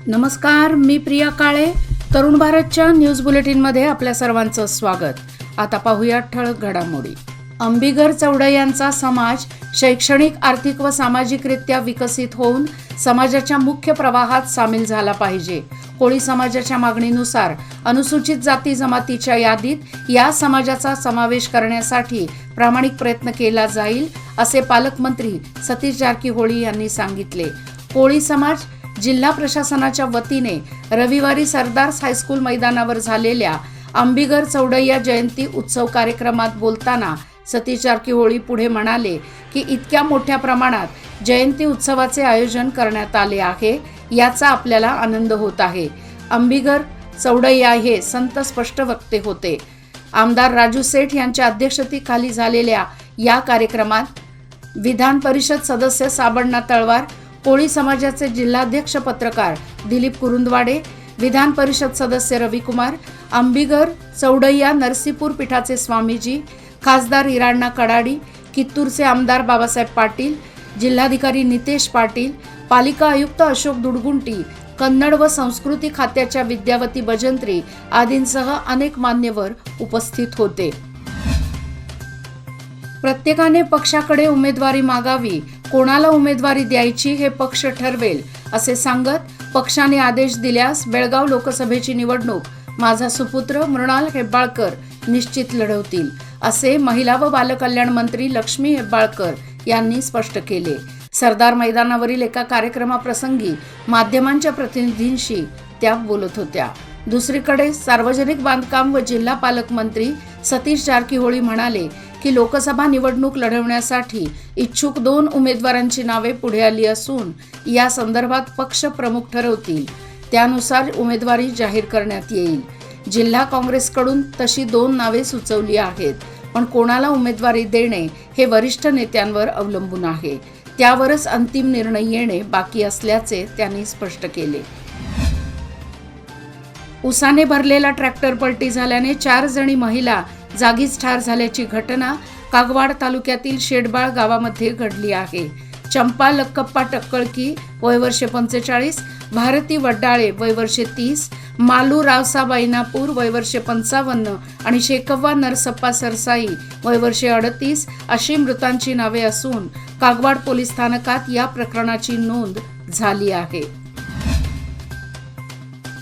नमस्कार, मी प्रिया काळे. तरुण भारतच्या न्यूज बुलेटिनमध्ये आपल्या सर्वांचं स्वागत. आता पाहूया ठळक घडामोडी. अंबिगर चौडय्यांचा समाज शैक्षणिक, आर्थिक व सामाजिकरित्या विकसित होऊन समाजाच्या मुख्य प्रवाहात सामील झाला पाहिजे. कोळी समाजाच्या मागणीनुसार अनुसूचित जाती जमातीच्या यादीत या समाजाचा समावेश करण्यासाठी प्रामाणिक प्रयत्न केला जाईल, असे पालकमंत्री सतीश जारकीहोळी यांनी सांगितले. कोळी समाज जिल्हा प्रशासनाच्या वतीने रविवारी सरदार्स हायस्कूल मैदानावर झालेल्या अंबिगर चौडय्या जयंती उत्सव कार्यक्रमात बोलताना सतीश जारकीहोळी पुढे म्हणाले की इतक्या मोठ्या प्रमाणात जयंती उत्सवाचे आयोजन करण्यात आले आहे, याचा आपल्याला आनंद होत आहे. अंबिगर चौडय्या हे संत स्पष्ट वक्ते होते. आमदार राजू सेठ यांच्या अध्यक्षतेखाली झालेल्या या कार्यक्रमात विधान परिषद सदस्य साबण्णा तळवार, कोळी समाजाचे जिल्हाध्यक्ष पत्रकार दिलीप कुरुंदवाडे, विधान परिषद सदस्य रविकुमार, अंबिगर चौडय्या नरसीपूर पीठाचे स्वामीजी, खासदार इराण्णा कडाडी, कित्तूरचे आमदार बाबासाहेब पाटील, जिल्हाधिकारी नितेश पाटील, पालिका आयुक्त अशोक दुडगुंटी, कन्नड व संस्कृती खात्याच्या विद्यावती भजंत्री आदींसह अनेक मान्यवर उपस्थित होते. प्रत्येकाने पक्षाकडे उमेदवारी मागावी, कोणाला उमेदवारी द्यायची हे पक्ष ठरवेल, असे सांगत पक्षाने आदेश दिल्यास बेळगाव लोकसभेची निवडणूक माझा सुपुत्र मृणाल हेब्बाळकर निश्चित लढवतील, असे महिला व बालकल्याण मंत्री लक्ष्मी हेब्बाळकर यांनी स्पष्ट केले. सरदार मैदानावरील एका कार्यक्रमाप्रसंगी माध्यमांच्या प्रतिनिधींशी त्या बोलत होत्या. दुसरीकडे सार्वजनिक बांधकाम व जिल्हा पालकमंत्री सतीश जारकीहोळी म्हणाले की लोकसभा निवडणूक लढवण्यासाठी इच्छुक 2 उमेदवारांची नावे पुढे आली असून या संदर्भात पक्ष प्रमुख ठरवतील, त्यानुसार उमेदवारी जाहीर करण्यात येईल. जिल्हा काँग्रेसकडून तशी 2 नावे सुचवली आहेत, पण कोणाला उमेदवारी देणे हे वरिष्ठ नेत्यांवर अवलंबून आहे, त्यावरच अंतिम निर्णय येणे बाकी असल्याचे त्यांनी स्पष्ट केले. उसाने भरलेला ट्रॅक्टर पलटी झाल्याने 4 जणी महिला जागीच ठार झाल्याची घटना कागवाड तालुक्यातील शेडबाळ गावामध्ये घडली आहे. चंपा लक्कप्पा टक्कळकी वय वर्षे 45, भारती वड्डाळे वय वर्षे 30, मालू रावसा बैनापूर वय वर्षे 55 आणि शेकव्वा नरसप्पा सरसाई वय वर्षे 38 अशी मृतांची नावे असून कागवाड पोलीस स्थानकात या प्रकरणाची नोंद झाली आहे.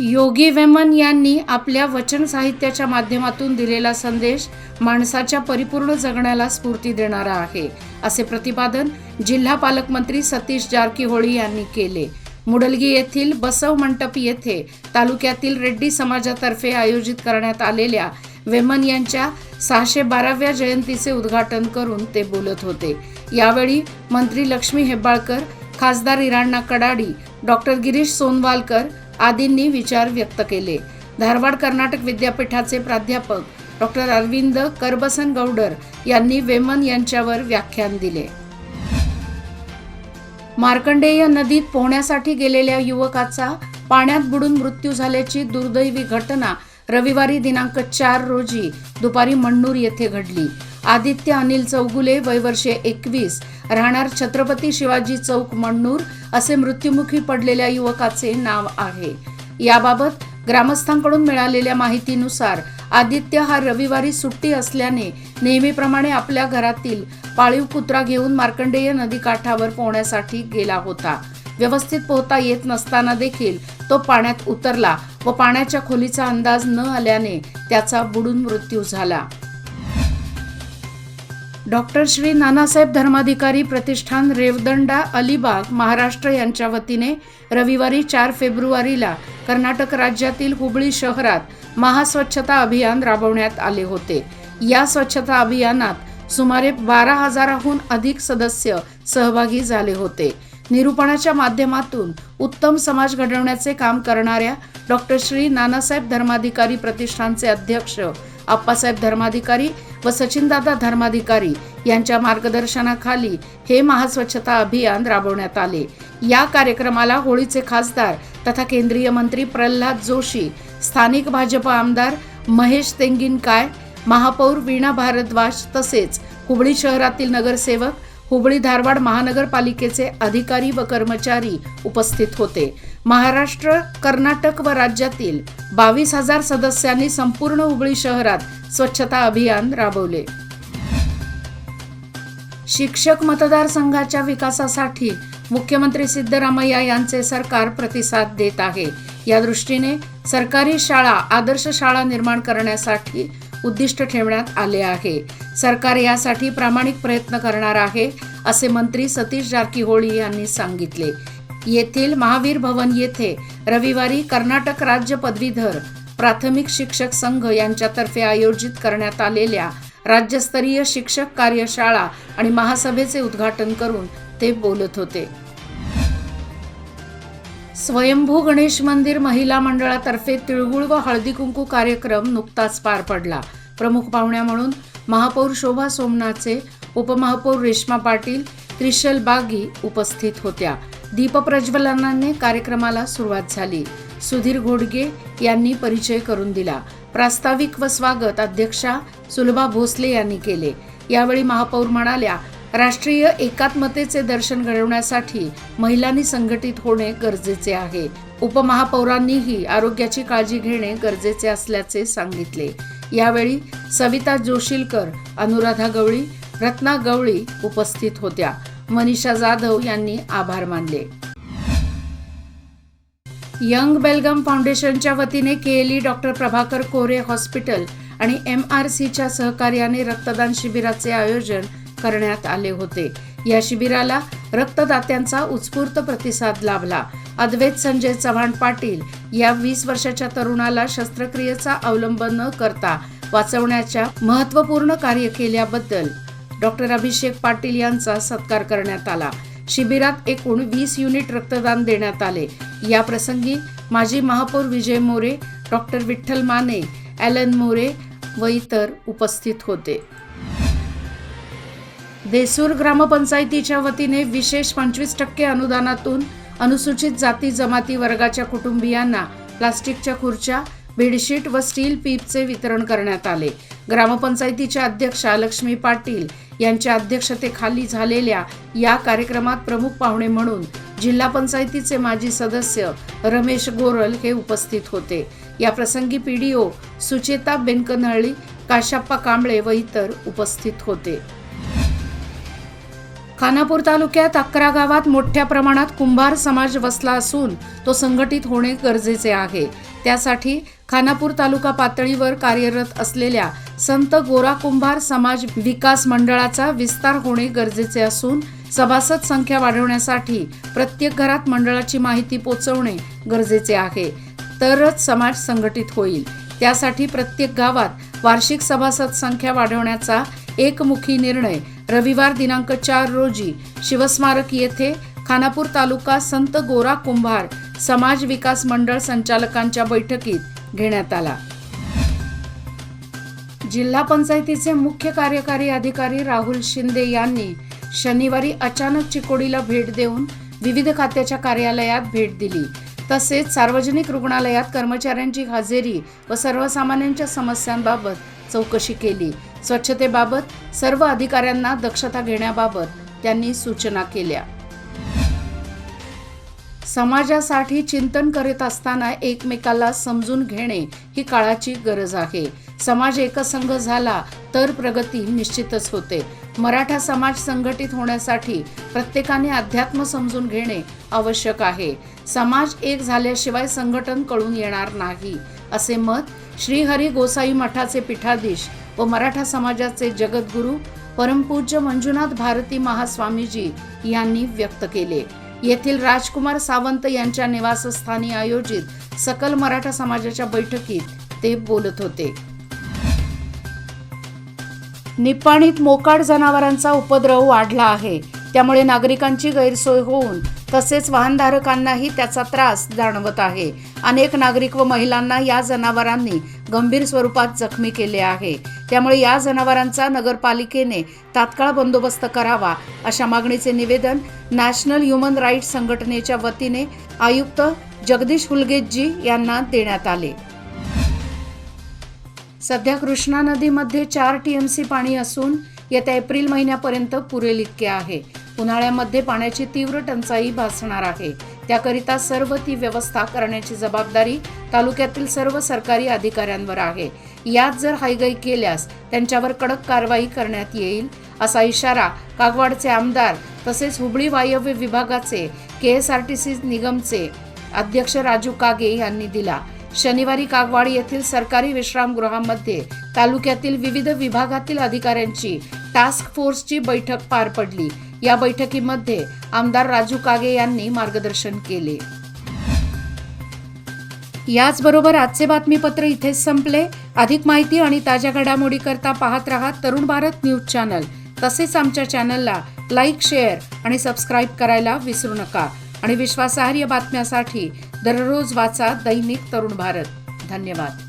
योगी वेमन यांनी आपल्या वचन साहित्याच्या माध्यमातून दिलेला संदेश माणसाच्या परिपूर्ण जगण्याला स्फूर्ती देणारा आहे, असे प्रतिपादन जिल्हा पालकमंत्री सतीश जारकीहोळी यांनी केले. मुडलगी येथील बसव मंटप येथे तालुक्यातील रेड्डी समाजातर्फे आयोजित करण्यात आलेल्या वेमन यांच्या 612व्या जयंतीचे उद्घाटन करून ते बोलत होते. यावेळी मंत्री लक्ष्मी हेब्बाळकर, खासदार इराण्णा कडाडी, डॉक्टर गिरीश सोनवालकर आदींनी विचार व्यक्त केले. धारवाड कर्नाटक विद्यापीठाचे प्राध्यापक डॉक्टर अरविंद करबसन गौडर यांनी वेमन यांच्यावर व्याख्यान दिले. मार्कंडेय नदीत पोहण्यासाठी गेलेल्या युवकाचा पाण्यात बुडून मृत्यू झाल्याची दुर्दैवी घटना रविवारी दिनांक 4 रोजी दुपारी मण्णूर येथे घडली. आदित्य अनिल चौगुले वय वर्षे 21, राहणार छत्रपती शिवाजी चौक मण्णूर असे मृत्युमुखी पडलेल्या युवकाचे नाव आहे. याबाबत ग्रामस्थांकडून मिळालेल्या माहितीनुसार आदित्य हा रविवारी सुट्टी असल्याने नेहमीप्रमाणे आपल्या घरातील पाळीव कुत्रा घेऊन मार्कंडेय नदीकाठावर पोहण्यासाठी गेला होता. व्यवस्थित पोहता येत नसताना देखील तो पाण्यात उतरला व पाण्याच्या खोलीचा अंदाज न आल्याने त्याचा बुडून मृत्यू झाला. डॉक्टर श्री नानासाहेब धर्माधिकारी प्रतिष्ठान रेवदंडा अलिबाग महाराष्ट्र यांच्या वतीने रविवारी 4 फेब्रुवारीला कर्नाटक राज्यातील हुबळी शहरात महास्वच्छता अभियान राबवण्यात आले होते. या स्वच्छता अभियानात सुमारे 12,000हून अधिक सदस्य सहभागी झाले होते. निरूपणाच्या माध्यमातून उत्तम समाज घडवण्याचे काम करणाऱ्या डॉक्टर श्री नानासाहेब धर्माधिकारी प्रतिष्ठानचे अध्यक्ष आप्पासाहेब धर्माधिकारी व सचिनदादा धर्माधिकारी यांच्या मार्गदर्शनाखाली हे महास्वच्छता अभियान राबवण्यात आले. या कार्यक्रमाला होळीचे खासदार तथा केंद्रीय मंत्री प्रल्हाद जोशी, स्थानिक भाजप आमदार महेश तेंगिनकाय, महापौर वीणा भारद्वाज तसेच हुबळी शहरातील नगरसेवक, हुबळी धारवाड महानगरपालिकेचे अधिकारी व कर्मचारी उपस्थित होते. महाराष्ट्र, कर्नाटक व राज्यातील 22,000 सदस्यांनी संपूर्ण हुबळी शहरात स्वच्छता अभियान राबवले. शिक्षक मतदारसंघाच्या विकासासाठी मुख्यमंत्री सिद्धरामय्या यांचे सरकार प्रतिसाद देत आहे. या दृष्टीने सरकारी शाळा आदर्श शाळा निर्माण करण्यासाठी उद्दिष्ट ठेवण्यात आले आहे. सरकार यासाठी प्रामाणिक प्रयत्न करणार आहे, असे मंत्री सतीश जारकीहोळी यांनी सांगितले. येथील महावीर भवन येथे रविवारी कर्नाटक राज्य पदवीधर प्राथमिक शिक्षक संघ यांच्यातर्फे आयोजित करण्यात आलेल्या राज्यस्तरीय शिक्षक कार्यशाळा आणि महासभेचे उद्घाटन करून ते बोलत होते. स्वयंभू गणेश मंदिर महिला मंडळातर्फे तिळगुळ व हळदी कुंकू कार्यक्रम नुकताच पार पडला. प्रमुख पाहुण्या म्हणून महापौर शोभा सोमनाचे, उपमहापौर रेश्मा पाटील, त्रिशल बागी उपस्थित होत्या. दीपप्रज्वलनाने कार्यक्रमाला सुरुवात झाली. सुधीर घोडगे यांनी परिचय करून दिला. प्रास्ताविक व स्वागत अध्यक्षा सुलभा भोसले यांनी केले. यावेळी महापौर म्हणाल्या, राष्ट्रीय एकात्मतेचे दर्शन घडवण्यासाठी महिलांनी संघटित होणे गरजेचे आहे. उपमहापौरांनीही आरोग्याची काळजी घेणे गरजेचे असल्याचे सांगितले. यावेळी सविता जोशीलकर, अनुराधा गवळी, रत्ना गवळी उपस्थित होत्या. मनीषा जाधव यांनी आभार मानले. यंग बेलगाम फाउंडेशनच्या वतीने केएलई डॉक्टर प्रभाकर कोरे हॉस्पिटल आणि MRCच्या सहकार्याने रक्तदान शिबिराचे आयोजन करण्यात आले होते. या शिबिराला रक्तदात्यांचा उत्स्फूर्त प्रतिसाद लाभला. अद्वैत संजय चव्हाण पाटील या 20 वर्षाच्या तरुणाला शस्त्रक्रियेचा अवलंब न करता वाचवण्याच्या महत्त्वपूर्ण कार्य केल्याबद्दल डॉक्टर अभिषेक पाटील यांचा सत्कार करण्यात आला. शिबिरात एकूण 20 युनिट रक्तदान देण्यात आले. या प्रसंगी माजी महापौर विजय मोरे, डॉक्टर विठ्ठल माने, ॲलन मोरे व इतर उपस्थित होते. देसूर ग्रामपंचायतीच्या वतीने विशेष 25% अनुदानातून अनुसूचित जाती जमाती वर्गाच्या कुटुंबियांना प्लास्टिकच्या खुर्च्या, बेडशीट व स्टील पीपचे वितरण करण्यात आले. ग्रामपंचायतीच्या अध्यक्षा लक्ष्मी पाटील यांच्या अध्यक्षतेखाली झालेल्या या कार्यक्रमात प्रमुख पाहुणे म्हणून जिल्हा पंचायतीचे माजी सदस्य रमेश गोरल हे उपस्थित होते. या प्रसंगी PDO सुचेता बेनकनहळ्ळी, काशाप्पा कांबळे व इतर उपस्थित होते. खानापूर तालुक्यात 11 गावात मोठ्या प्रमाणात कुंभार समाज वसला असून तो संघटित होणे गरजेचे आहे. त्यासाठी खानापूर तालुका पातळीवर कार्यरत असलेल्या संत गोरा कुंभार समाज विकास मंडळाचा विस्तार होणे गरजेचे असून सभासद संख्या वाढवण्यासाठी प्रत्येक घरात मंडळाची माहिती पोहोचवणे गरजेचे आहे. तरच समाज संघटित होईल. त्यासाठी प्रत्येक गावात वार्षिक सभासद संख्या वाढवण्याचा एकमुखी निर्णय रविवार दिनांक 4 रोजी शिवस्मारक येथे खानापूर तालुका संत गोरा कुंभार समाज विकास मंडळ संचालकांच्या बैठकीत घेण्यात आला. जिल्हा पंचायतीचे मुख्य कार्यकारी अधिकारी राहुल शिंदे यांनी शनिवारी अचानक चिकोडीला भेट देऊन विविध खात्याच्या कार्यालयात भेट दिली. तसेच सार्वजनिक रुग्णालयात कर्मचाऱ्यांची हजेरी व सर्वसामान्यांच्या समस्यांबाबत चौकशी केली. स्वच्छतेबाबत सर्व अधिकाऱ्यांना दक्षता घेण्याबाबत त्यांनी सूचना केल्या. समाजासाठी चिंतन करीत असताना एकमेकाला समजून घेणे ही काळाची गरज आहे. समाज एकसंघ झाला तर प्रगती निश्चितच होते. मराठा समाज संघटित होण्यासाठी प्रत्येकाने अध्यात्म समजून घेणे आवश्यक आहे. समाज एक झाल्याशिवाय संघटन कळून येणार नाही, असे मत श्रीहरी गोसाई मठाचे पीठाधीश व मराठा समाजाचे जगद्गुरू परमपूज्य मंजुनाथ भारती महास्वामीजी यांनी व्यक्त केले. येथील राजकुमार सावंत यांच्या निवासस्थानी आयोजित सकल मराठा समाजाच्या बैठकीत ते बोलत होते. निपाणीत मोकाट जनावरांचा उपद्रव वाढला आहे. त्यामुळे नागरिकांची गैरसोय होऊन तसेच वाहनधारकांनाही त्याचा त्रास जाणवत आहे. अनेक नागरिक व महिलांना या जनावरांनी गंभीर स्वरूपात जखमी केले आहे. त्यामुळे या जनावरांचा नगरपालिकेने तात्काळ बंदोबस्त करावा, अशा मागणीचे निवेदन नॅशनल ह्युमन राईट्स संघटनेच्या वतीने आयुक्त जगदीश हुलगेजी यांना देण्यात आले. सध्या कृष्णा नदीमध्ये 4 TMC पाणी असून येत्या एप्रिल महिन्यापर्यंत पुरेल इतके आहे. उन्हाळ्यामध्ये पाण्याची तीव्र टंचाई भासणार आहे. त्याकरिता सर्व ती व्यवस्था करण्याची जबाबदारी तालुक्यातील सर्व सरकारी अधिकाऱ्यांवर आहे. यात जर हयगय केल्यास त्यांच्यावर कडक कारवाई करण्यात येईल, असा इशारा कागवाडचे आमदार तसेच हुबळी वायव्य विभागाचे KSRTC निगमचे अध्यक्ष राजू कागे यांनी दिला. शनिवारी कागवाड येथील सरकारी विश्रामगृहामध्ये तालुक्यातील विविध विभागातील अधिकाऱ्यांची टास्क फोर्सची बैठक पार पडली. या बैठकीमध्ये आमदार राजू कागे यांनी मार्गदर्शन केले. याचबरोबर आजचे बातमीपत्र इथेच संपले. अधिक माहिती आणि ताज्या घडामोडी करता पाहत रहा तरुण भारत न्यूज चॅनल. तसेच आमच्या चॅनलला लाईक, शेअर आणि सबस्क्राईब करायला विसरू नका. आणि विश्वासार्ह बातम्यासाठी दररोज वाचा दैनिक तरुण भारत. धन्यवाद.